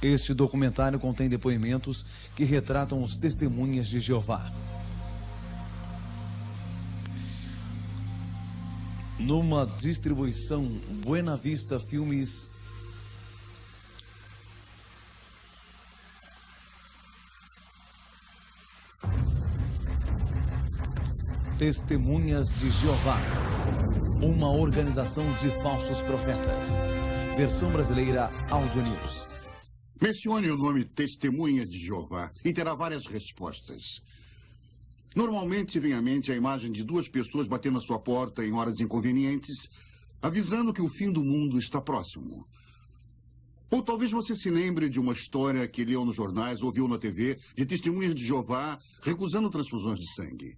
Este documentário contém depoimentos que retratam os testemunhas de Jeová. Numa distribuição Buena Vista Filmes. Testemunhas de Jeová, uma organização de falsos profetas. Versão brasileira Audio News. Mencione o nome Testemunha de Jeová e terá várias respostas. Normalmente vem à mente a imagem de duas pessoas batendo à sua porta em horas inconvenientes, avisando que o fim do mundo está próximo. Ou talvez você se lembre de uma história que leu nos jornais ou viu na TV de testemunhas de Jeová recusando transfusões de sangue.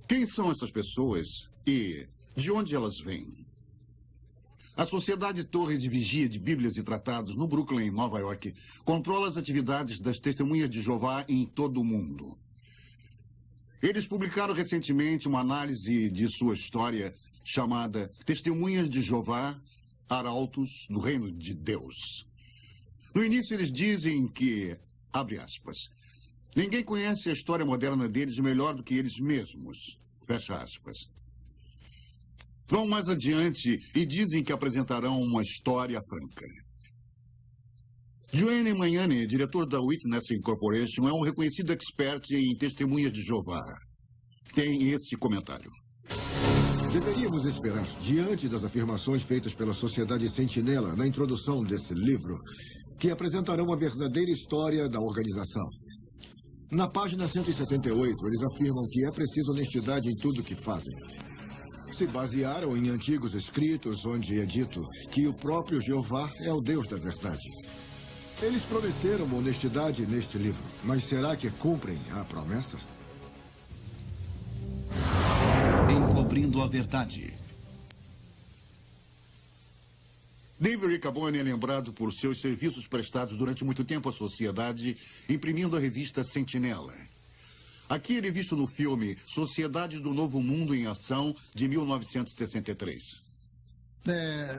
Quem são essas pessoas e de onde elas vêm? A Sociedade Torre de Vigia de Bíblias e Tratados, no Brooklyn, Nova York, controla as atividades das testemunhas de Jeová em todo o mundo. Eles publicaram recentemente uma análise de sua história chamada Testemunhas de Jeová, Arautos do Reino de Deus. No início eles dizem que, abre aspas, ninguém conhece a história moderna deles melhor do que eles mesmos, fecha aspas. Vão mais adiante e dizem que apresentarão uma história franca. Joanne Magnani, diretor da Witness Incorporation, é um reconhecido expert em testemunhas de Jeová. Tem esse comentário. Deveríamos esperar, diante das afirmações feitas pela Sociedade Sentinela na introdução desse livro, que apresentarão a verdadeira história da organização. Na página 178, eles afirmam que é preciso honestidade em tudo que fazem. Se basearam em antigos escritos onde é dito que o próprio Jeová é o Deus da verdade. Eles prometeram honestidade neste livro, mas será que cumprem a promessa? Encobrindo a verdade. David Riccaboni é lembrado por seus serviços prestados durante muito tempo à sociedade, imprimindo a revista Sentinela. Aqui ele é visto no filme Sociedade do Novo Mundo em Ação, de 1963.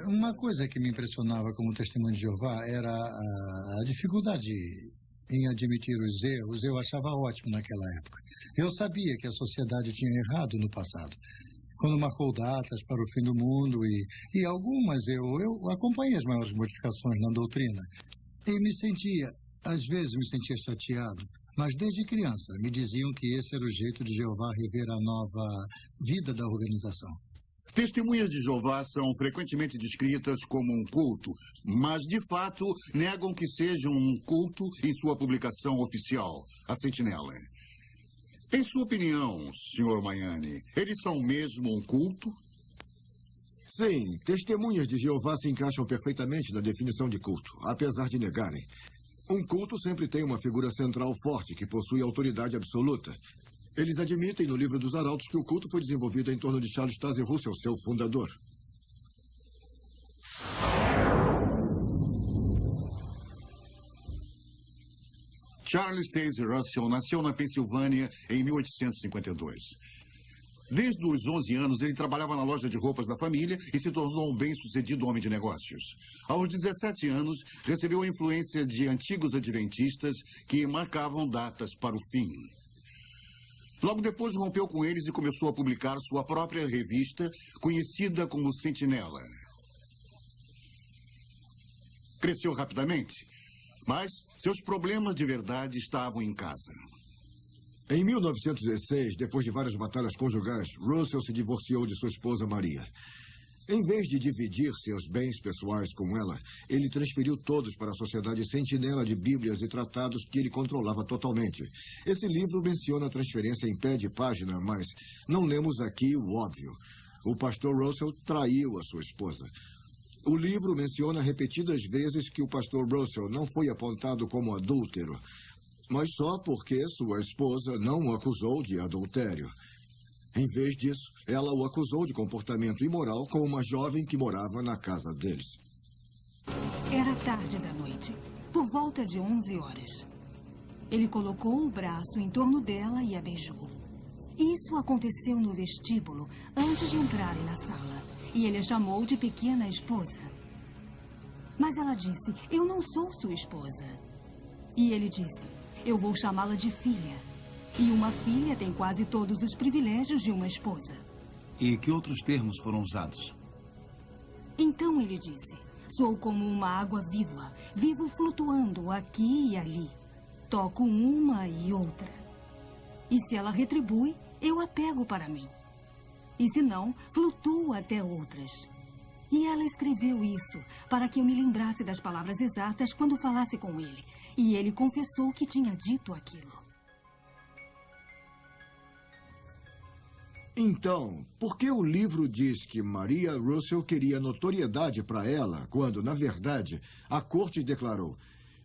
Uma coisa que me impressionava como testemunho de Jeová era a dificuldade em admitir os erros. Eu achava ótimo naquela época. Eu sabia que a sociedade tinha errado no passado, quando marcou datas para o fim do mundo e algumas eu acompanhei as maiores modificações na doutrina. E às vezes me sentia chateado, mas desde criança me diziam que esse era o jeito de Jeová rever a nova vida da organização. Testemunhas de Jeová são frequentemente descritas como um culto, mas, de fato, negam que sejam um culto em sua publicação oficial, a Sentinela. Em sua opinião, Sr. Magnani, eles são mesmo um culto? Sim, testemunhas de Jeová se encaixam perfeitamente na definição de culto, apesar de negarem. Um culto sempre tem uma figura central forte que possui autoridade absoluta. Eles admitem no livro dos Arautos que o culto foi desenvolvido em torno de Charles Taze Russell, seu fundador. Charles Taze Russell nasceu na Pensilvânia em 1852. Desde os 11 anos, ele trabalhava na loja de roupas da família e se tornou um bem-sucedido homem de negócios. Aos 17 anos, recebeu a influência de antigos adventistas que marcavam datas para o fim. Logo depois, rompeu com eles e começou a publicar sua própria revista, conhecida como Sentinela. Cresceu rapidamente, mas seus problemas de verdade estavam em casa. Em 1916, depois de várias batalhas conjugais, Russell se divorciou de sua esposa Maria. Em vez de dividir seus bens pessoais com ela, ele transferiu todos para a Sociedade Sentinela de Bíblias e Tratados que ele controlava totalmente. Esse livro menciona a transferência em pé de página, mas não lemos aqui o óbvio. O pastor Russell traiu a sua esposa. O livro menciona repetidas vezes que o pastor Russell não foi apontado como adúltero, mas só porque sua esposa não o acusou de adultério. Em vez disso, ela o acusou de comportamento imoral com uma jovem que morava na casa deles. Era tarde da noite, por volta de 11 horas. Ele colocou o braço em torno dela e a beijou. Isso aconteceu no vestíbulo, antes de entrarem na sala. E ele a chamou de pequena esposa. Mas ela disse, eu não sou sua esposa. E ele disse, eu vou chamá-la de filha. E uma filha tem quase todos os privilégios de uma esposa. E que outros termos foram usados? Então ele disse, sou como uma água viva, vivo flutuando aqui e ali. Toco uma e outra. E se ela retribui, eu a pego para mim. E se não, flutuo até outras. E ela escreveu isso para que eu me lembrasse das palavras exatas quando falasse com ele. E ele confessou que tinha dito aquilo. Então, por que o livro diz que Maria Russell queria notoriedade para ela, quando, na verdade, a corte declarou?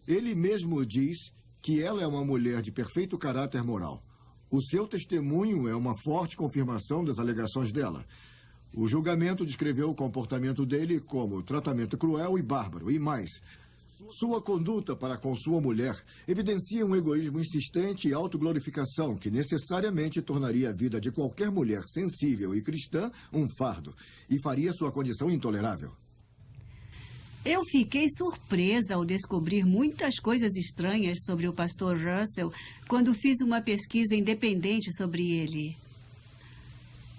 Ele mesmo diz que ela é uma mulher de perfeito caráter moral. O seu testemunho é uma forte confirmação das alegações dela. O julgamento descreveu o comportamento dele como tratamento cruel e bárbaro, e mais. Sua conduta para com sua mulher evidencia um egoísmo insistente e autoglorificação que necessariamente tornaria a vida de qualquer mulher sensível e cristã um fardo e faria sua condição intolerável. Eu fiquei surpresa ao descobrir muitas coisas estranhas sobre o pastor Russell quando fiz uma pesquisa independente sobre ele.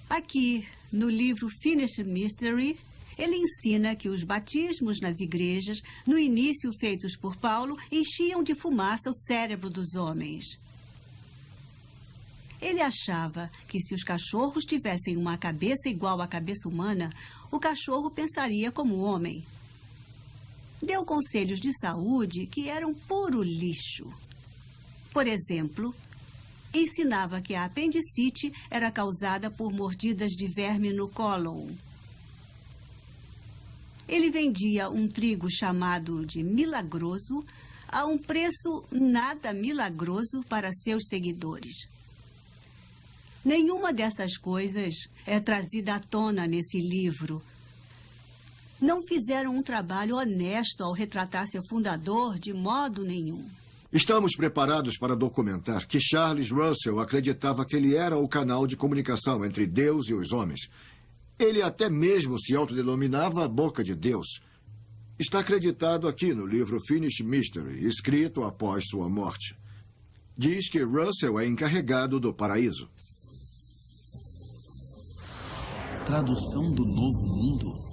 Aqui, no livro Finished Mystery, ele ensina que os batismos nas igrejas, no início feitos por Paulo, enchiam de fumaça o cérebro dos homens. Ele achava que se os cachorros tivessem uma cabeça igual à cabeça humana, o cachorro pensaria como homem. Deu conselhos de saúde que eram puro lixo. Por exemplo, ensinava que a apendicite era causada por mordidas de verme no cólon. Ele vendia um trigo chamado de milagroso a um preço nada milagroso para seus seguidores. Nenhuma dessas coisas é trazida à tona nesse livro. Não fizeram um trabalho honesto ao retratar seu fundador de modo nenhum. Estamos preparados para documentar que Charles Russell acreditava que ele era o canal de comunicação entre Deus e os homens. Ele até mesmo se autodenominava a boca de Deus. Está acreditado aqui no livro Finished Mystery, escrito após sua morte. Diz que Russell é encarregado do paraíso. Tradução do Novo Mundo?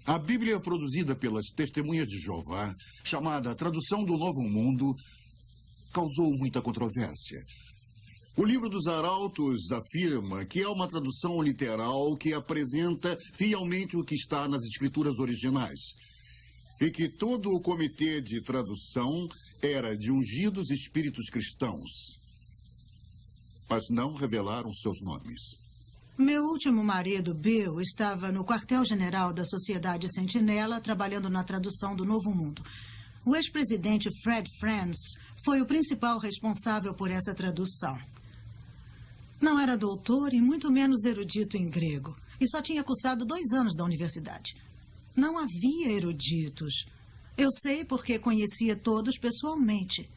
A Bíblia produzida pelas Testemunhas de Jeová, chamada Tradução do Novo Mundo, causou muita controvérsia. O livro dos Arautos afirma que é uma tradução literal que apresenta fielmente o que está nas escrituras originais e que todo o comitê de tradução era de ungidos espíritos cristãos, mas não revelaram seus nomes. Meu último marido, Bill, estava no quartel-general da Sociedade Sentinela, trabalhando na tradução do Novo Mundo. O ex-presidente Fred Franz foi o principal responsável por essa tradução. Não era doutor e muito menos erudito em grego, e só tinha cursado 2 anos da universidade. Não havia eruditos. Eu sei porque conhecia todos pessoalmente.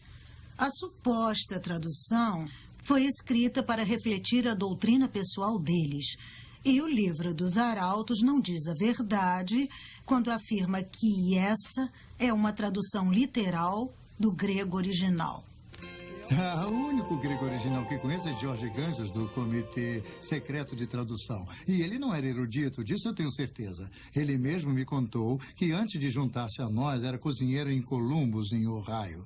A suposta tradução foi escrita para refletir a doutrina pessoal deles. E o livro dos Arautos não diz a verdade quando afirma que essa é uma tradução literal do grego original. O único grego original que conheço é Jorge Ganges, do Comitê Secreto de Tradução. E ele não era erudito, disso eu tenho certeza. Ele mesmo me contou que antes de juntar-se a nós era cozinheiro em Columbus, em Ohio.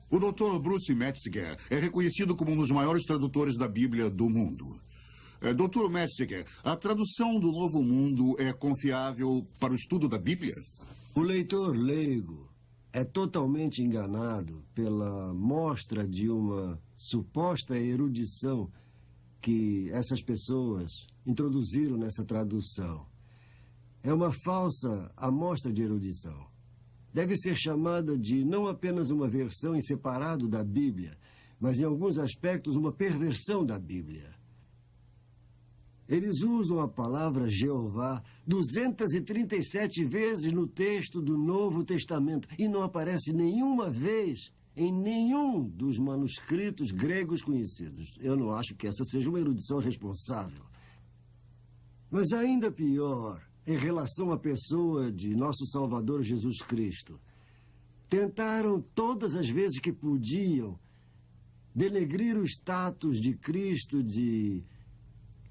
O Dr. Bruce Metzger é reconhecido como um dos maiores tradutores da Bíblia do mundo. Dr. Metzger, a tradução do Novo Mundo é confiável para o estudo da Bíblia? O leitor leigo é totalmente enganado pela mostra de uma suposta erudição que essas pessoas introduziram nessa tradução. É uma falsa amostra de erudição. Deve ser chamada de não apenas uma versão em separado da Bíblia, mas em alguns aspectos uma perversão da Bíblia. Eles usam a palavra Jeová 237 vezes no texto do Novo Testamento e não aparece nenhuma vez em nenhum dos manuscritos gregos conhecidos. Eu não acho que essa seja uma erudição responsável. Mas ainda pior, em relação à pessoa de nosso Salvador Jesus Cristo. Tentaram todas as vezes que podiam denegrir o status de Cristo de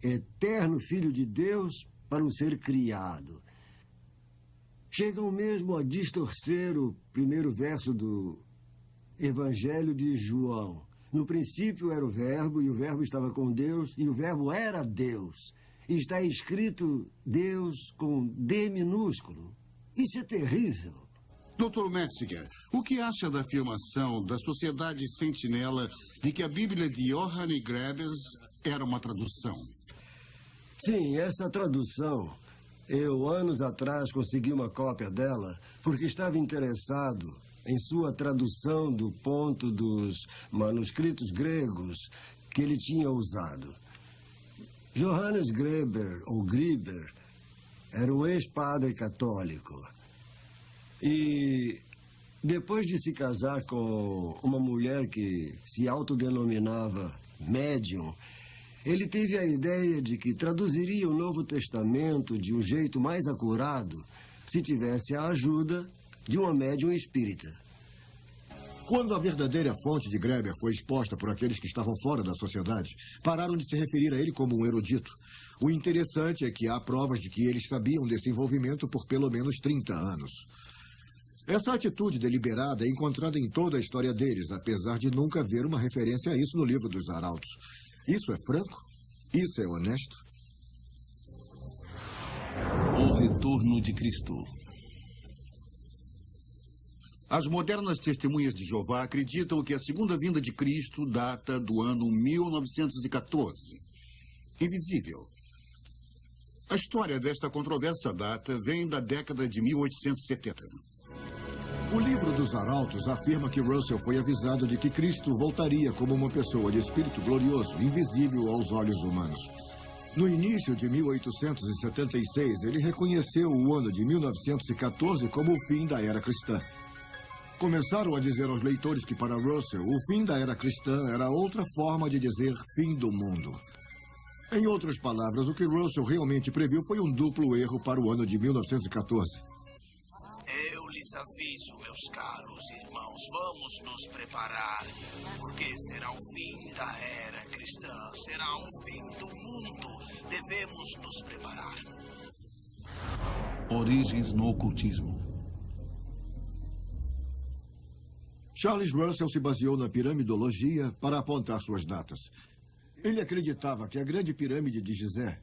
eterno Filho de Deus para um ser criado. Chegam mesmo a distorcer o primeiro verso do Evangelho de João. No princípio era o Verbo, e o Verbo estava com Deus, e o Verbo era Deus. E está escrito Deus com D minúsculo. Isso é terrível. Dr. Metziger, o que acha da afirmação da Sociedade Sentinela de que a Bíblia de Johann Grebers era uma tradução? Sim, essa tradução, eu anos atrás consegui uma cópia dela porque estava interessado em sua tradução do ponto dos manuscritos gregos que ele tinha usado. Johannes Greber, ou Grieber, era um ex-padre católico. E depois de se casar com uma mulher que se autodenominava médium, ele teve a ideia de que traduziria o Novo Testamento de um jeito mais acurado se tivesse a ajuda de uma médium espírita. Quando a verdadeira fonte de Greber foi exposta por aqueles que estavam fora da sociedade, pararam de se referir a ele como um erudito. O interessante é que há provas de que eles sabiam desse envolvimento por pelo menos 30 anos. Essa atitude deliberada é encontrada em toda a história deles, apesar de nunca haver uma referência a isso no livro dos Arautos. Isso é franco? Isso é honesto? O retorno de Cristo. As modernas testemunhas de Jeová acreditam que a segunda vinda de Cristo data do ano 1914. Invisível. A história desta controversa data vem da década de 1870. O livro dos Arautos afirma que Russell foi avisado de que Cristo voltaria como uma pessoa de espírito glorioso, invisível aos olhos humanos. No início de 1876, ele reconheceu o ano de 1914 como o fim da era cristã. Começaram a dizer aos leitores que, para Russell, o fim da era cristã era outra forma de dizer fim do mundo. Em outras palavras, o que Russell realmente previu foi um duplo erro para o ano de 1914. Eu lhes aviso, meus caros irmãos, vamos nos preparar, porque será o fim da era cristã, será o fim do mundo. Devemos nos preparar. Origens no ocultismo. Charles Russell se baseou na piramidologia para apontar suas datas. Ele acreditava que a grande pirâmide de Gizé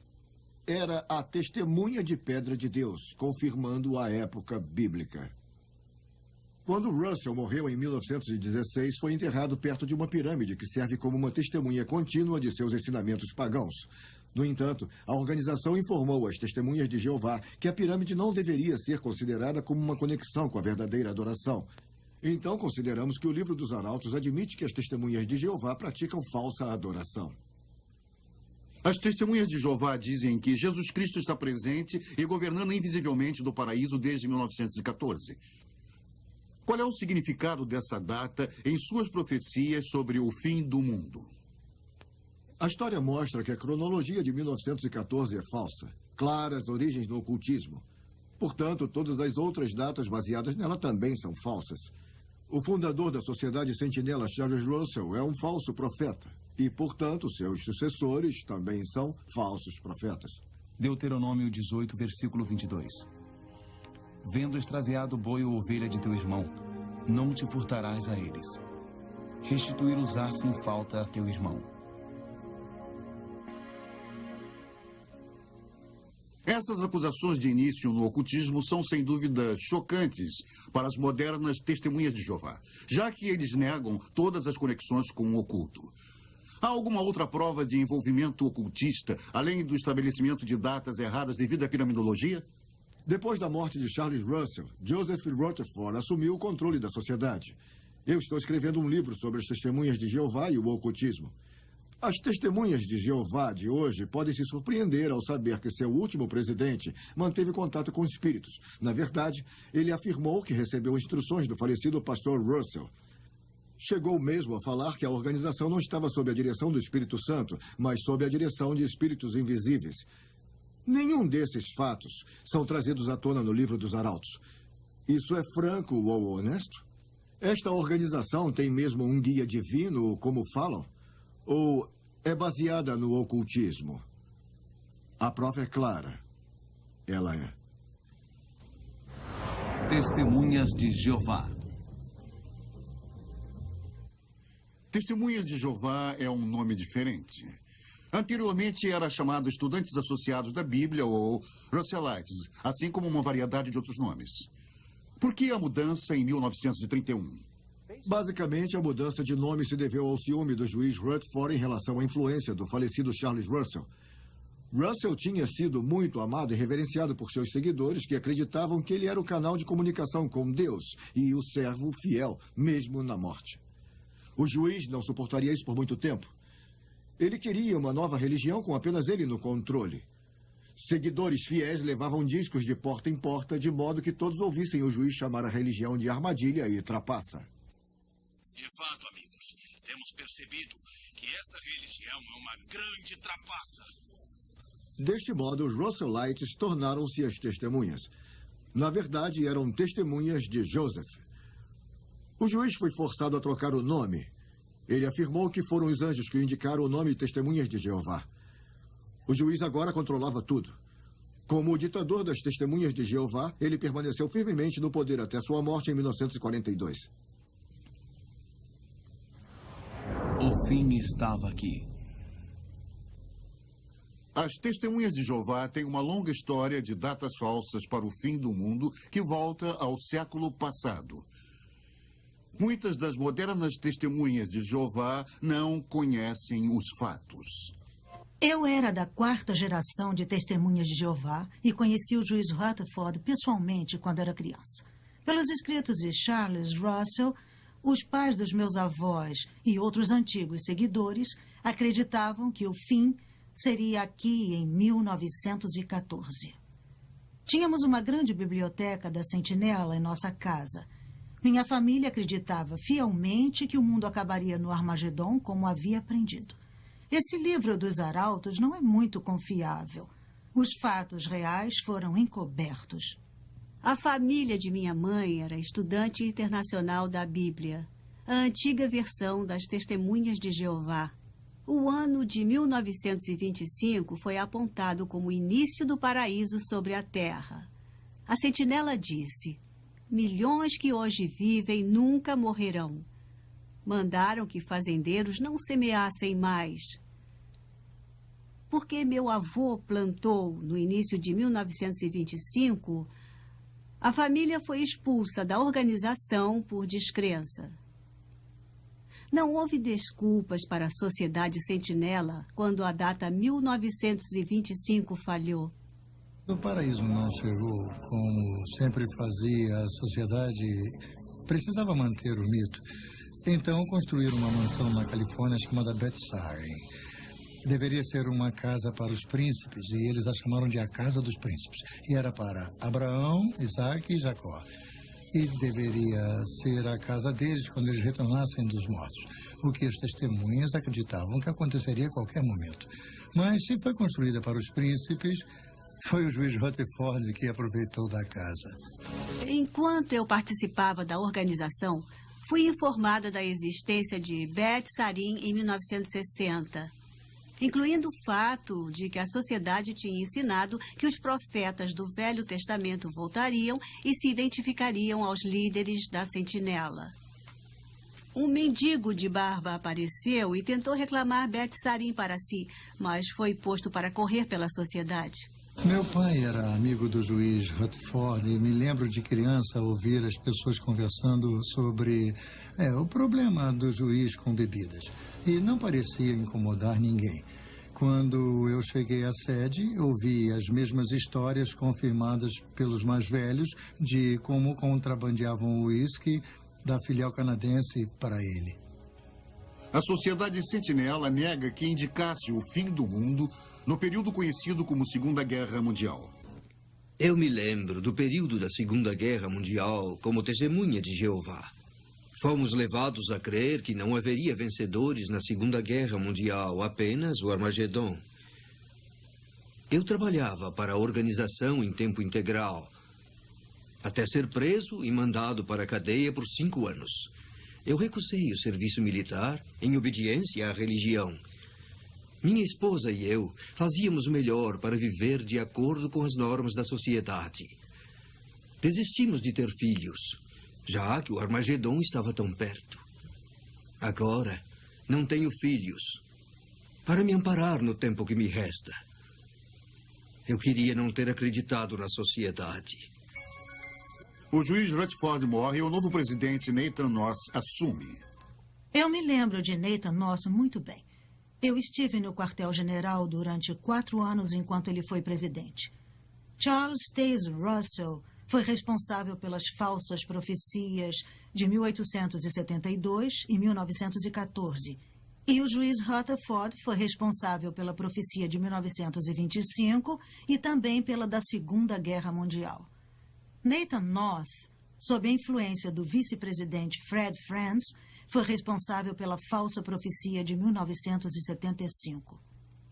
era a testemunha de pedra de Deus, confirmando a época bíblica. Quando Russell morreu em 1916, foi enterrado perto de uma pirâmide que serve como uma testemunha contínua de seus ensinamentos pagãos. No entanto, a organização informou às Testemunhas de Jeová que a pirâmide não deveria ser considerada como uma conexão com a verdadeira adoração. Então, consideramos que o livro dos Arautos admite que as Testemunhas de Jeová praticam falsa adoração. As Testemunhas de Jeová dizem que Jesus Cristo está presente e governando invisivelmente do paraíso desde 1914. Qual é o significado dessa data em suas profecias sobre o fim do mundo? A história mostra que a cronologia de 1914 é falsa. Claras origens no ocultismo. Portanto, todas as outras datas baseadas nela também são falsas. O fundador da Sociedade Sentinela, Charles Russell, é um falso profeta. E, portanto, seus sucessores também são falsos profetas. Deuteronômio 18, versículo 22. Vendo extraviado o boi ou ovelha de teu irmão, não te furtarás a eles. Restituí-los-á sem falta a teu irmão. Essas acusações de início no ocultismo são, sem dúvida, chocantes para as modernas Testemunhas de Jeová, já que eles negam todas as conexões com o oculto. Há alguma outra prova de envolvimento ocultista, além do estabelecimento de datas erradas devido à piramidologia? Depois da morte de Charles Russell, Joseph Rutherford assumiu o controle da sociedade. Eu estou escrevendo um livro sobre as Testemunhas de Jeová e o ocultismo. As Testemunhas de Jeová de hoje podem se surpreender ao saber que seu último presidente manteve contato com espíritos. Na verdade, ele afirmou que recebeu instruções do falecido pastor Russell. chegou mesmo a falar que a organização não estava sob a direção do Espírito Santo, mas sob a direção de espíritos invisíveis. Nenhum desses fatos são trazidos à tona no livro dos Arautos. Isso é franco ou honesto? Esta organização tem mesmo um guia divino, como falam? Ou é baseada no ocultismo? A prova é clara. Ela é. Testemunhas de Jeová. Testemunhas de Jeová é um nome diferente. Anteriormente era chamado Estudantes Associados da Bíblia ou Russellites, assim como uma variedade de outros nomes. Por que a mudança em 1931? Basicamente, a mudança de nome se deveu ao ciúme do juiz Rutherford em relação à influência do falecido Charles Russell. Russell tinha sido muito amado e reverenciado por seus seguidores, que acreditavam que ele era o canal de comunicação com Deus e o servo fiel, mesmo na morte. O juiz não suportaria isso por muito tempo. Ele queria uma nova religião com apenas ele no controle. Seguidores fiéis levavam discos de porta em porta, de modo que todos ouvissem o juiz chamar a religião de armadilha e trapaça. De fato, amigos, temos percebido que esta religião é uma grande trapaça. Deste modo, os Russellites tornaram-se as testemunhas. Na verdade, eram testemunhas de Joseph. O juiz foi forçado a trocar o nome. Ele afirmou que foram os anjos que indicaram o nome Testemunhas de Jeová. O juiz agora controlava tudo. Como o ditador das Testemunhas de Jeová, ele permaneceu firmemente no poder até sua morte em 1942. O fim estava aqui. As Testemunhas de Jeová têm uma longa história de datas falsas para o fim do mundo que volta ao século passado. Muitas das modernas Testemunhas de Jeová não conhecem os fatos. Eu era da 4ª geração de Testemunhas de Jeová e conheci o juiz Rutherford pessoalmente quando era criança. Pelos escritos de Charles Russell, os pais dos meus avós e outros antigos seguidores acreditavam que o fim seria aqui em 1914. Tínhamos uma grande biblioteca da Sentinela em nossa casa. Minha família acreditava fielmente que o mundo acabaria no Armagedon, como havia aprendido. Esse livro dos Arautos não é muito confiável. Os fatos reais foram encobertos. A família de minha mãe era estudante internacional da Bíblia, a antiga versão das Testemunhas de Jeová. O ano de 1925 foi apontado como o início do paraíso sobre a Terra. A Sentinela disse: milhões que hoje vivem nunca morrerão. Mandaram que fazendeiros não semeassem mais. Porque meu avô plantou no início de 1925, a família foi expulsa da organização por descrença. Não houve desculpas para a Sociedade Sentinela quando a data 1925 falhou. O paraíso não chegou como sempre fazia a sociedade. Precisava manter o mito. Então construíram uma mansão na Califórnia chamada Bethsarin. Deveria ser uma casa para os príncipes e eles a chamaram de a Casa dos Príncipes. E era para Abraão, Isaac e Jacó. E deveria ser a casa deles quando eles retornassem dos mortos. O que as testemunhas acreditavam que aconteceria a qualquer momento. Mas se foi construída para os príncipes, foi o juiz Rutherford que aproveitou da casa. Enquanto eu participava da organização, fui informada da existência de Bethsarin em 1960, incluindo o fato de que a sociedade tinha ensinado que os profetas do Velho Testamento voltariam e se identificariam aos líderes da Sentinela. Um mendigo de barba apareceu e tentou reclamar Bethsarin para si, mas foi posto para correr pela sociedade. Meu pai era amigo do juiz Rutherford e me lembro de criança ouvir as pessoas conversando sobre o problema do juiz com bebidas. E não parecia incomodar ninguém. Quando eu cheguei à sede, ouvi as mesmas histórias confirmadas pelos mais velhos de como contrabandeavam o uísque da filial canadense para ele. A Sociedade Sentinela nega que indicasse o fim do mundo no período conhecido como Segunda Guerra Mundial. Eu me lembro do período da Segunda Guerra Mundial como testemunha de Jeová. Fomos levados a crer que não haveria vencedores na Segunda Guerra Mundial, apenas o Armagedon. Eu trabalhava para a organização em tempo integral, até ser preso e mandado para a cadeia por 5 anos. Eu recusei o serviço militar em obediência à religião. Minha esposa e eu fazíamos o melhor para viver de acordo com as normas da sociedade. Desistimos de ter filhos, já que o Armagedon estava tão perto. Agora, não tenho filhos para me amparar no tempo que me resta. Eu queria não ter acreditado na sociedade. O juiz Rutherford morre e o novo presidente Nathan North assume. Eu me lembro de Nathan North muito bem. Eu estive no quartel-general durante 4 anos enquanto ele foi presidente. Charles Taze Russell foi responsável pelas falsas profecias de 1872 e 1914. E o juiz Rutherford foi responsável pela profecia de 1925 e também pela da Segunda Guerra Mundial. Nathan North, sob a influência do vice-presidente Fred Franz, foi responsável pela falsa profecia de 1975.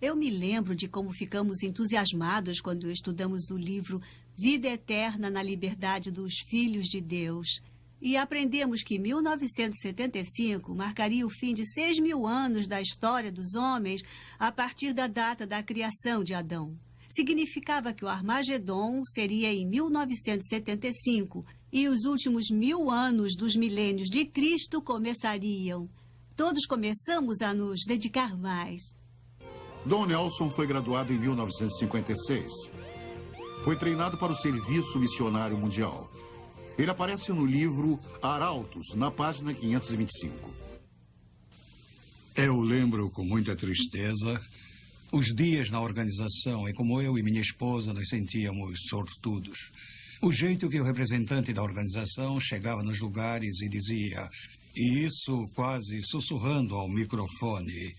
Eu me lembro de como ficamos entusiasmados quando estudamos o livro Vida Eterna na Liberdade dos Filhos de Deus. E aprendemos que 1975 marcaria o fim de 6.000 anos da história dos homens a partir da data da criação de Adão. Significava que o Armagedon seria em 1975 e os últimos 1000 anos dos milênios de Cristo começariam. Todos começamos a nos dedicar mais. Don Nelson foi graduado em 1956. Foi treinado para o Serviço Missionário Mundial. Ele aparece no livro Arautos, na página 525. Eu lembro com muita tristeza os dias na organização e como eu e minha esposa nos sentíamos sortudos. O jeito que o representante da organização chegava nos lugares e dizia, e isso quase sussurrando ao microfone: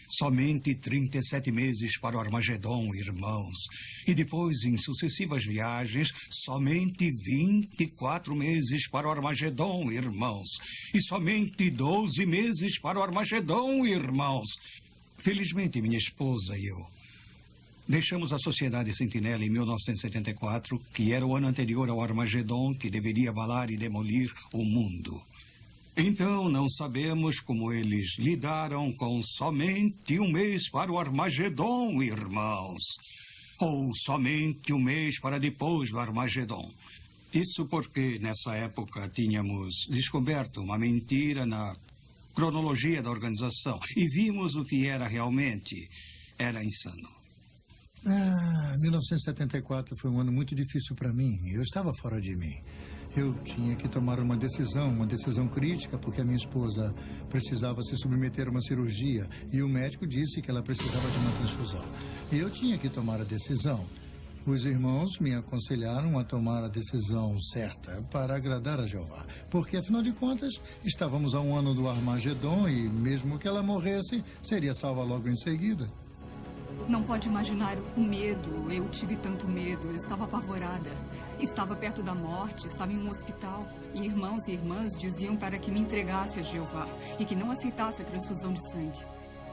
somente 37 meses para o Armagedon, irmãos. E depois, em sucessivas viagens, somente 24 meses para o Armagedon, irmãos. E somente 12 meses para o Armagedon, irmãos. Felizmente, minha esposa e eu deixamos a Sociedade Sentinela em 1974, que era o ano anterior ao Armagedon, que deveria abalar e demolir o mundo. Então, não sabemos como eles lidaram com somente 1 mês para o Armagedon, irmãos. Ou somente 1 mês para depois do Armagedon. Isso porque, nessa época, tínhamos descoberto uma mentira na cronologia da organização e vimos o que era realmente. Era insano. 1974 foi um ano muito difícil para mim. Eu estava fora de mim. Eu tinha que tomar uma decisão crítica, porque a minha esposa precisava se submeter a uma cirurgia e o médico disse que ela precisava de uma transfusão. E eu tinha que tomar a decisão. Os irmãos me aconselharam a tomar a decisão certa para agradar a Jeová, porque, afinal de contas, estávamos a 1 ano do Armagedon e, mesmo que ela morresse, seria salva logo em seguida. Não pode imaginar o medo. Eu tive tanto medo. Eu estava apavorada. Estava perto da morte, estava em um hospital. E irmãos e irmãs diziam para que me entregasse a Jeová e que não aceitasse a transfusão de sangue.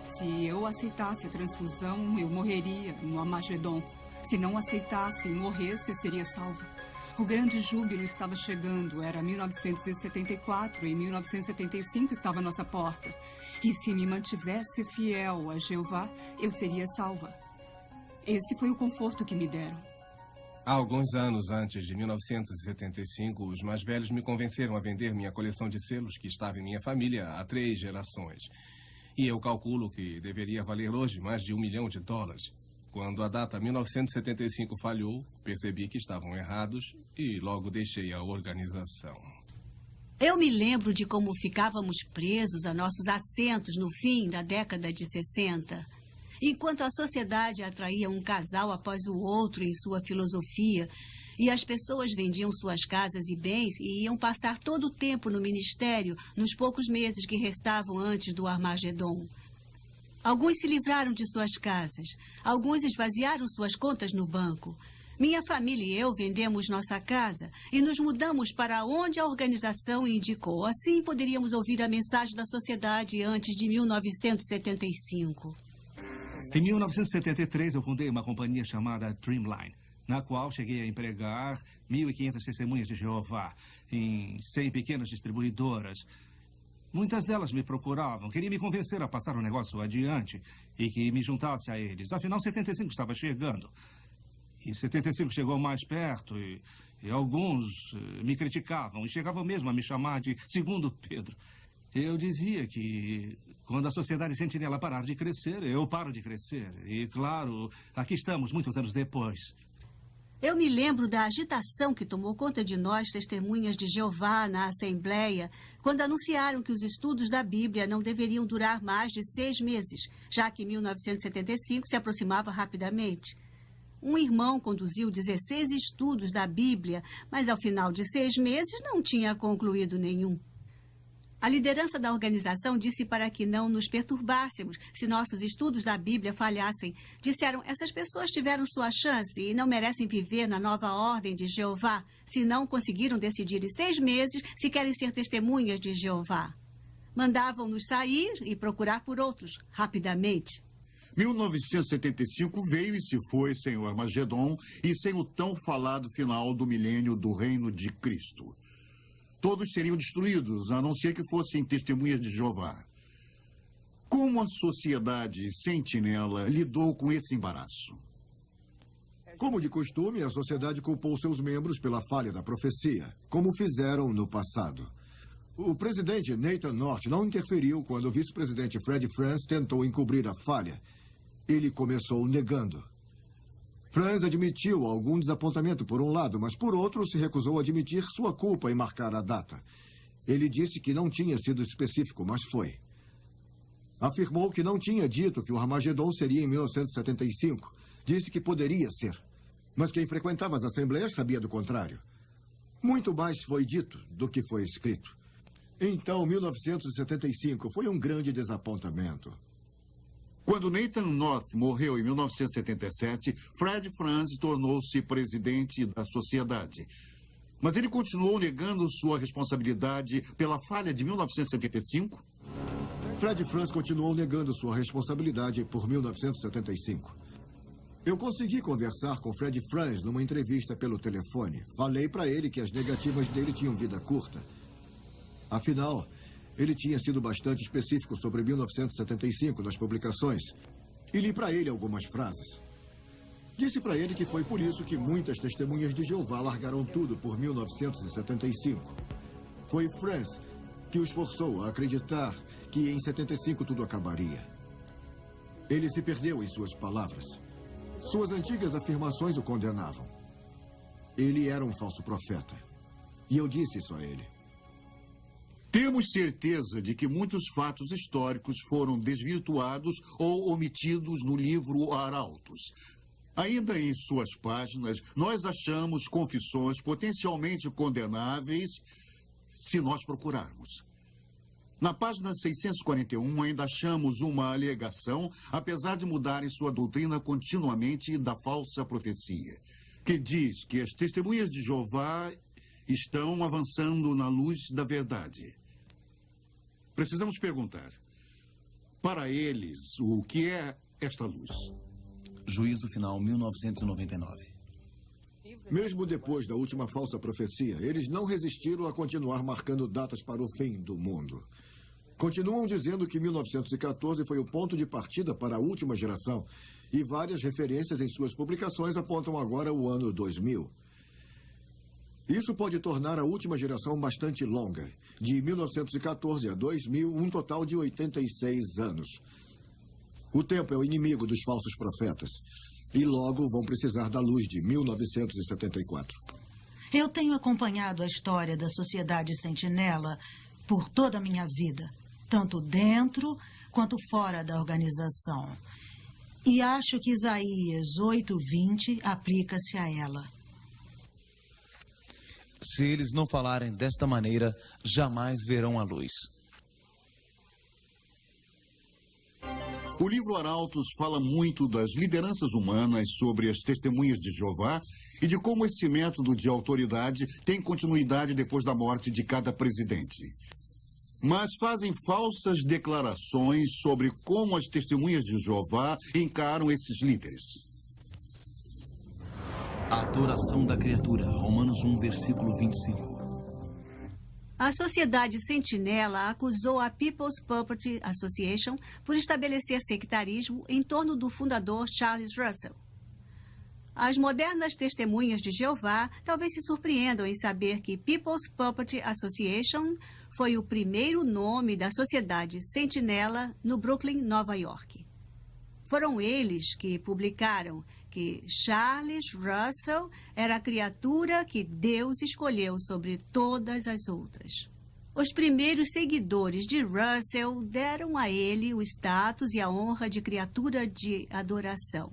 Se eu aceitasse a transfusão, eu morreria no Armagedon. Se não aceitasse e morresse, seria salva. O grande júbilo estava chegando. Era 1974 e 1975 estava à nossa porta. E se me mantivesse fiel a Jeová, eu seria salva. Esse foi o conforto que me deram. Há alguns anos antes de 1975, os mais velhos me convenceram a vender minha coleção de selos que estava em minha família há 3 gerações. E eu calculo que deveria valer hoje mais de $1 milhão. Quando a data 1975 falhou, percebi que estavam errados e logo deixei a organização. Eu me lembro de como ficávamos presos a nossos assentos no fim da década de 60. Enquanto a sociedade atraía um casal após o outro em sua filosofia, e as pessoas vendiam suas casas e bens e iam passar todo o tempo no ministério nos poucos meses que restavam antes do Armagedon. Alguns se livraram de suas casas, alguns esvaziaram suas contas no banco. Minha família e eu vendemos nossa casa e nos mudamos para onde a organização indicou. Assim poderíamos ouvir a mensagem da sociedade antes de 1975. Em 1973, eu fundei uma companhia chamada Dreamline, na qual cheguei a empregar 1.500 testemunhas de Jeová em 100 pequenas distribuidoras. Muitas delas me procuravam, queriam me convencer a passar o negócio adiante e que me juntasse a eles. Afinal, 75 estava chegando. E 75 chegou mais perto e alguns me criticavam e chegavam mesmo a me chamar de Segundo Pedro. Eu dizia que quando a Sociedade Sentinela parar de crescer, eu paro de crescer. E, claro, aqui estamos muitos anos depois. Eu me lembro da agitação que tomou conta de nós, testemunhas de Jeová, na Assembleia, quando anunciaram que os estudos da Bíblia não deveriam durar mais de 6 meses, já que 1975 se aproximava rapidamente. Um irmão conduziu 16 estudos da Bíblia, mas ao final de 6 meses não tinha concluído nenhum. A liderança da organização disse para que não nos perturbássemos se nossos estudos da Bíblia falhassem. Disseram, essas pessoas tiveram sua chance e não merecem viver na nova ordem de Jeová, se não conseguiram decidir em 6 meses se querem ser testemunhas de Jeová. Mandavam-nos sair e procurar por outros, rapidamente. 1975 veio e se foi sem o Armagedon e sem o tão falado final do milênio do reino de Cristo. Todos seriam destruídos, a não ser que fossem testemunhas de Jeová. Como a sociedade sentinela lidou com esse embaraço? Como de costume, a sociedade culpou seus membros pela falha da profecia, como fizeram no passado. O presidente Nathan North não interferiu quando o vice-presidente Fred Franz tentou encobrir a falha. Ele começou negando. Franz admitiu algum desapontamento por um lado, mas por outro se recusou a admitir sua culpa em marcar a data. Ele disse que não tinha sido específico, mas foi. Afirmou que não tinha dito que o Armagedon seria em 1975. Disse que poderia ser. Mas quem frequentava as assembleias sabia do contrário. Muito mais foi dito do que foi escrito. Então, 1975 foi um grande desapontamento. Quando Nathan North morreu em 1977, Fred Franz tornou-se presidente da sociedade. Mas ele continuou negando sua responsabilidade pela falha de 1975? Fred Franz continuou negando sua responsabilidade por 1975. Eu consegui conversar com Fred Franz numa entrevista pelo telefone. Falei para ele que as negativas dele tinham vida curta. Afinal, ele tinha sido bastante específico sobre 1975 nas publicações e li para ele algumas frases. Disse para ele que foi por isso que muitas testemunhas de Jeová largaram tudo por 1975. Foi Franz que os forçou a acreditar que em 75 tudo acabaria. Ele se perdeu em suas palavras. Suas antigas afirmações o condenavam. Ele era um falso profeta. E eu disse isso a ele. Temos certeza de que muitos fatos históricos foram desvirtuados ou omitidos no livro Arautos. Ainda em suas páginas, nós achamos confissões potencialmente condenáveis se nós procurarmos. Na página 641, ainda achamos uma alegação, apesar de mudarem sua doutrina continuamente da falsa profecia, que diz que as testemunhas de Jeová estão avançando na luz da verdade. Precisamos perguntar, para eles, o que é esta luz? Juízo Final, 1999. Mesmo depois da última falsa profecia, eles não resistiram a continuar marcando datas para o fim do mundo. Continuam dizendo que 1914 foi o ponto de partida para a última geração, e várias referências em suas publicações apontam agora o ano 2000. Isso pode tornar a última geração bastante longa. De 1914 a 2000, um total de 86 anos. O tempo é o inimigo dos falsos profetas. E logo vão precisar da luz de 1974. Eu tenho acompanhado a história da Sociedade Sentinela por toda a minha vida, tanto dentro quanto fora da organização. E acho que Isaías 8:20 aplica-se a ela. Se eles não falarem desta maneira, jamais verão a luz. O livro Arautos fala muito das lideranças humanas sobre as testemunhas de Jeová e de como esse método de autoridade tem continuidade depois da morte de cada presidente. Mas fazem falsas declarações sobre como as testemunhas de Jeová encaram esses líderes. A adoração da criatura, Romanos 1, versículo 25. A Sociedade Sentinela acusou a People's Property Association por estabelecer sectarismo em torno do fundador Charles Russell. As modernas testemunhas de Jeová talvez se surpreendam em saber que People's Property Association foi o primeiro nome da Sociedade Sentinela no Brooklyn, Nova York. Foram eles que publicaram que Charles Russell era a criatura que Deus escolheu sobre todas as outras. Os primeiros seguidores de Russell deram a ele o status e a honra de criatura de adoração.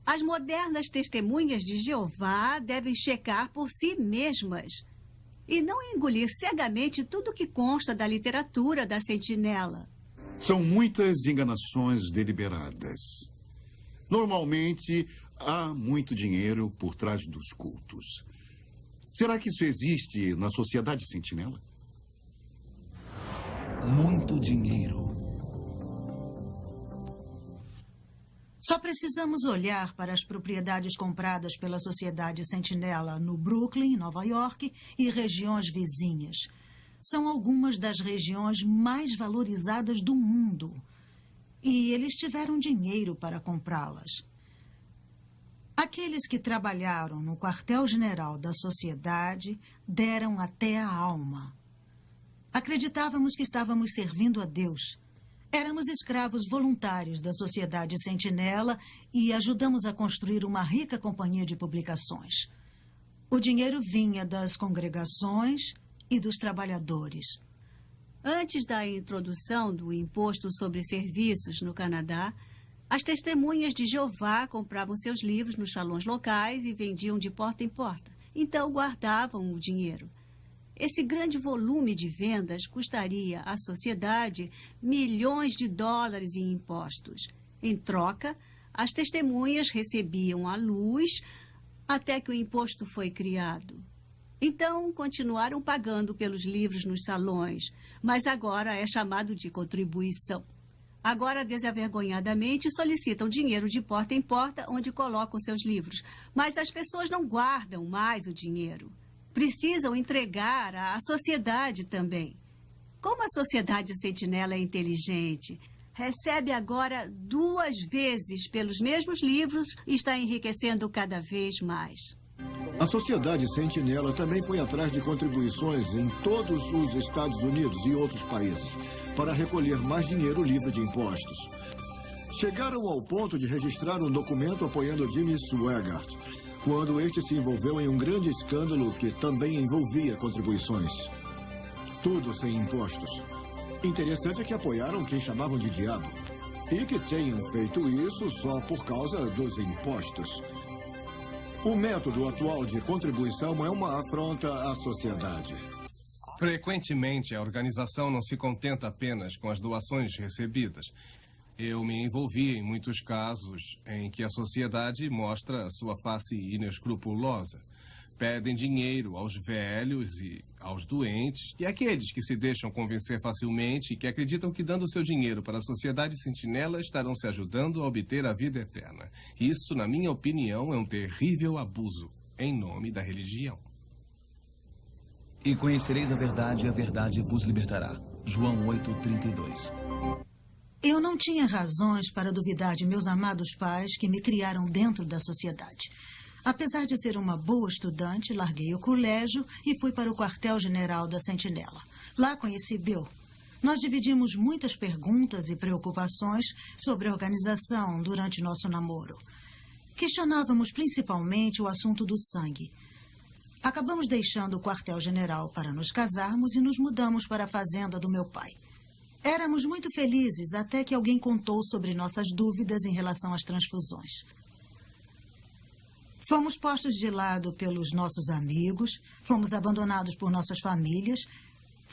As modernas testemunhas de Jeová devem checar por si mesmas e não engolir cegamente tudo que consta da literatura da Sentinela. São muitas enganações deliberadas. Normalmente, há muito dinheiro por trás dos cultos. Será que isso existe na Sociedade Sentinela? Muito dinheiro. Só precisamos olhar para as propriedades compradas pela Sociedade Sentinela no Brooklyn, Nova York e regiões vizinhas. São algumas das regiões mais valorizadas do mundo. E eles tiveram dinheiro para comprá-las. Aqueles que trabalharam no quartel-general da Sociedade deram até a alma. Acreditávamos que estávamos servindo a Deus. Éramos escravos voluntários da Sociedade Sentinela e ajudamos a construir uma rica companhia de publicações. O dinheiro vinha das congregações e dos trabalhadores. Antes da introdução do imposto sobre serviços no Canadá, as testemunhas de Jeová compravam seus livros nos salões locais e vendiam de porta em porta. Então guardavam o dinheiro. Esse grande volume de vendas custaria à sociedade milhões de dólares em impostos. Em troca, as testemunhas recebiam a luz até que o imposto foi criado. Então, continuaram pagando pelos livros nos salões, mas agora é chamado de contribuição. Agora, desavergonhadamente, solicitam dinheiro de porta em porta onde colocam seus livros, mas as pessoas não guardam mais o dinheiro. Precisam entregar à sociedade também. Como a Sociedade Sentinela é inteligente, recebe agora 2 vezes pelos mesmos livros e está enriquecendo cada vez mais. A Sociedade Sentinela também foi atrás de contribuições em todos os Estados Unidos e outros países para recolher mais dinheiro livre de impostos. Chegaram ao ponto de registrar um documento apoiando Jimmy Swaggart, quando este se envolveu em um grande escândalo que também envolvia contribuições. Tudo sem impostos. Interessante é que apoiaram quem chamavam de diabo. E que tenham feito isso só por causa dos impostos. O método atual de contribuição é uma afronta à sociedade. Frequentemente, a organização não se contenta apenas com as doações recebidas. Eu me envolvi em muitos casos em que a sociedade mostra sua face inescrupulosa. Pedem dinheiro aos velhos e aos doentes e àqueles que se deixam convencer facilmente e que acreditam que dando seu dinheiro para a Sociedade Sentinela estarão se ajudando a obter a vida eterna. Isso, na minha opinião, é um terrível abuso em nome da religião. E conhecereis a verdade vos libertará. João 8:32. Eu não tinha razões para duvidar de meus amados pais que me criaram dentro da sociedade. Apesar de ser uma boa estudante, larguei o colégio e fui para o quartel-general da Sentinela. Lá conheci Bill. Nós dividimos muitas perguntas e preocupações sobre a organização durante nosso namoro. Questionávamos principalmente o assunto do sangue. Acabamos deixando o quartel-general para nos casarmos e nos mudamos para a fazenda do meu pai. Éramos muito felizes até que alguém contou sobre nossas dúvidas em relação às transfusões. Fomos postos de lado pelos nossos amigos, fomos abandonados por nossas famílias,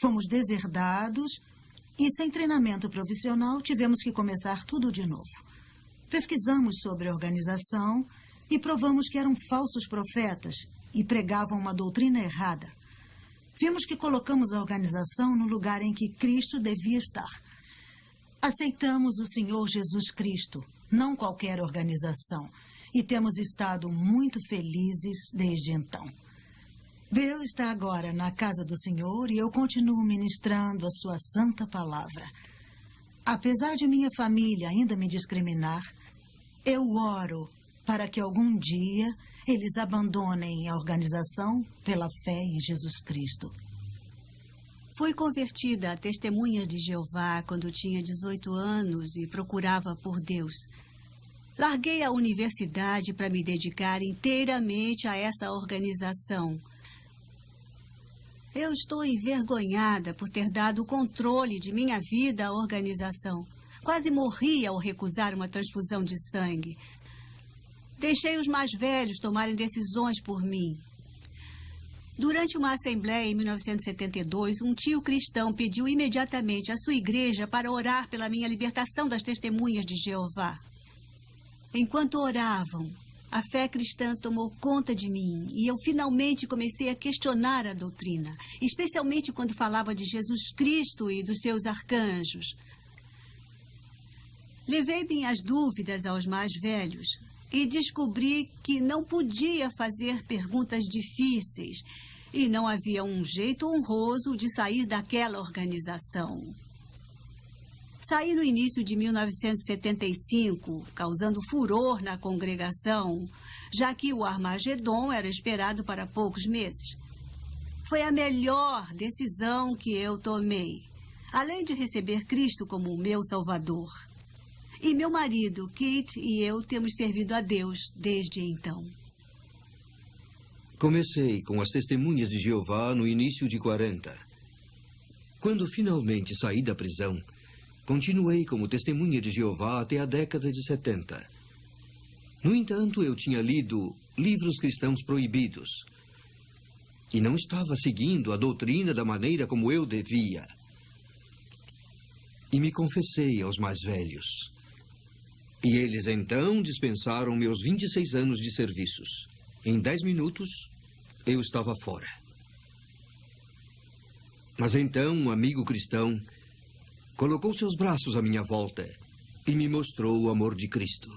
fomos deserdados E sem treinamento profissional, tivemos que começar tudo de novo. Pesquisamos sobre a organização e provamos que eram falsos profetas e pregavam uma doutrina errada. Vimos que colocamos a organização no lugar em que Cristo devia estar. Aceitamos o Senhor Jesus Cristo, não qualquer organização, e temos estado muito felizes desde então. Bill está agora na casa do Senhor e eu continuo ministrando a sua santa palavra. Apesar de minha família ainda me discriminar, eu oro para que algum dia eles abandonem a organização pela fé em Jesus Cristo. Fui convertida a Testemunhas de Jeová quando tinha 18 anos e procurava por Deus. Larguei a universidade para me dedicar inteiramente a essa organização. Eu estou envergonhada por ter dado o controle de minha vida à organização. Quase morri ao recusar uma transfusão de sangue. Deixei os mais velhos tomarem decisões por mim. Durante uma assembleia em 1972, um tio cristão pediu imediatamente à sua igreja para orar pela minha libertação das Testemunhas de Jeová. Enquanto oravam, a fé cristã tomou conta de mim e eu finalmente comecei a questionar a doutrina, especialmente quando falava de Jesus Cristo e dos seus arcanjos. Levei minhas dúvidas aos mais velhos e descobri que não podia fazer perguntas difíceis e não havia um jeito honroso de sair daquela organização. Saí no início de 1975, causando furor na congregação, já que o Armagedon era esperado para poucos meses. Foi a melhor decisão que eu tomei, além de receber Cristo como o meu Salvador. E meu marido, Kate, e eu temos servido a Deus desde então. Comecei com as Testemunhas de Jeová no início de 40. Quando finalmente saí da prisão, continuei como Testemunha de Jeová até a década de 70. No entanto, eu tinha lido livros cristãos proibidos e não estava seguindo a doutrina da maneira como eu devia. E me confessei aos mais velhos. E eles então dispensaram meus 26 anos de serviços. Em 10 minutos, eu estava fora. Mas então um amigo cristão colocou seus braços à minha volta e me mostrou o amor de Cristo.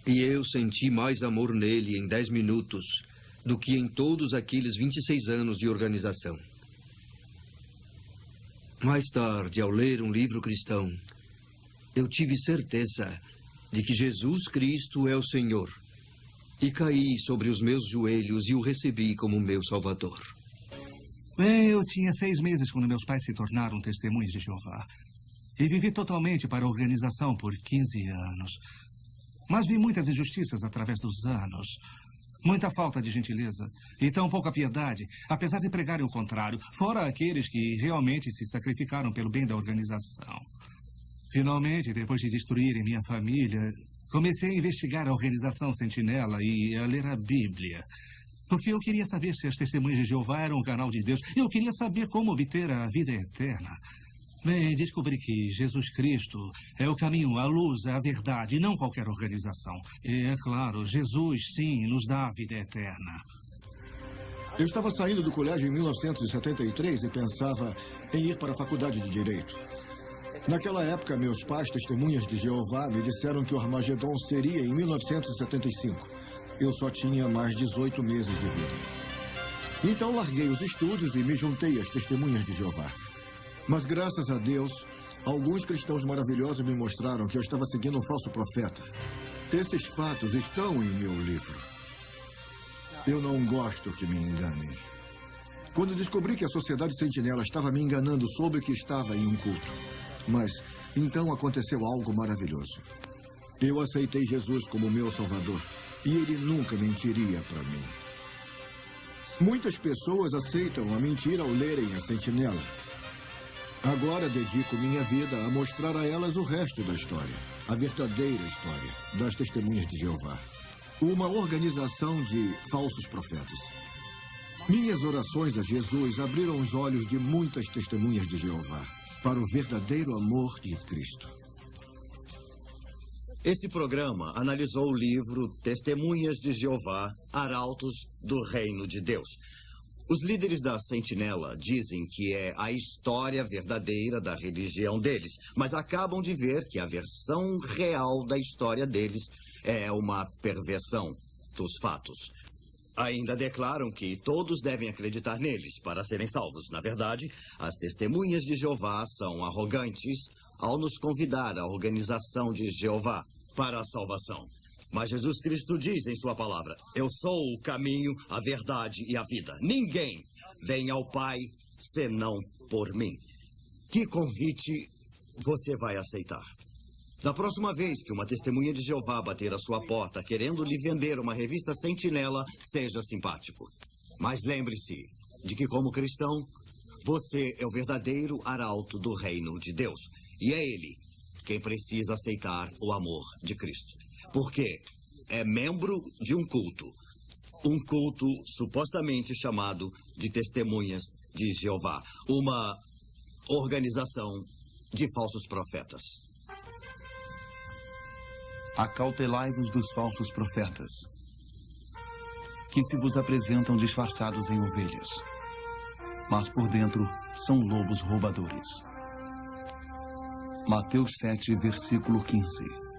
E eu senti mais amor nele em 10 minutos do que em todos aqueles 26 anos de organização. Mais tarde, ao ler um livro cristão, eu tive certeza de que Jesus Cristo é o Senhor e caí sobre os meus joelhos e o recebi como meu Salvador. Bem, eu tinha 6 meses quando meus pais se tornaram Testemunhas de Jeová. E vivi totalmente para a organização por 15 anos. Mas vi muitas injustiças através dos anos. Muita falta de gentileza e tão pouca piedade, apesar de pregarem o contrário, fora aqueles que realmente se sacrificaram pelo bem da organização. Finalmente, depois de destruírem minha família, comecei a investigar a organização Sentinela e a ler a Bíblia. Porque eu queria saber se as Testemunhas de Jeová eram um canal de Deus. Eu queria saber como obter a vida eterna. Bem, descobri que Jesus Cristo é o caminho, a luz, a verdade, e não qualquer organização. E, é claro, Jesus, sim, nos dá a vida eterna. Eu estava saindo do colégio em 1973 e pensava em ir para a faculdade de Direito. Naquela época, meus pais, Testemunhas de Jeová, me disseram que o Armagedon seria em 1975. Eu só tinha mais 18 meses de vida. Então, larguei os estudos e me juntei às Testemunhas de Jeová. Mas, graças a Deus, alguns cristãos maravilhosos me mostraram que eu estava seguindo um falso profeta. Esses fatos estão em meu livro. Eu não gosto que me enganem. Quando descobri que a Sociedade Sentinela estava me enganando, soube que estava em um culto. Mas, então aconteceu algo maravilhoso. Eu aceitei Jesus como meu Salvador e ele nunca mentiria para mim. Muitas pessoas aceitam a mentira ao lerem a Sentinela. Agora dedico minha vida a mostrar a elas o resto da história, a verdadeira história das Testemunhas de Jeová. Uma organização de falsos profetas. Minhas orações a Jesus abriram os olhos de muitas Testemunhas de Jeová. para o verdadeiro amor de Cristo. Esse programa analisou o livro Testemunhas de Jeová, Arautos do Reino de Deus. Os líderes da Sentinela dizem que é a história verdadeira da religião deles, mas acabam de ver que a versão real da história deles é uma perversão dos fatos. Ainda declaram que todos devem acreditar neles para serem salvos. Na verdade, as Testemunhas de Jeová são arrogantes ao nos convidar à organização de Jeová para a salvação. Mas Jesus Cristo diz em sua palavra: eu sou o caminho, a verdade e a vida. Ninguém vem ao Pai senão por mim. Que convite você vai aceitar? Da próxima vez que uma testemunha de Jeová bater a sua porta querendo lhe vender uma revista Sentinela, seja simpático. Mas lembre-se de que, como cristão, você é o verdadeiro arauto do reino de Deus. E é ele quem precisa aceitar o amor de Cristo. Porque é membro de um culto supostamente chamado de Testemunhas de Jeová, uma organização de falsos profetas. Acautelai-vos dos falsos profetas, que se vos apresentam disfarçados em ovelhas, mas por dentro são lobos roubadores. Mateus 7, versículo 15.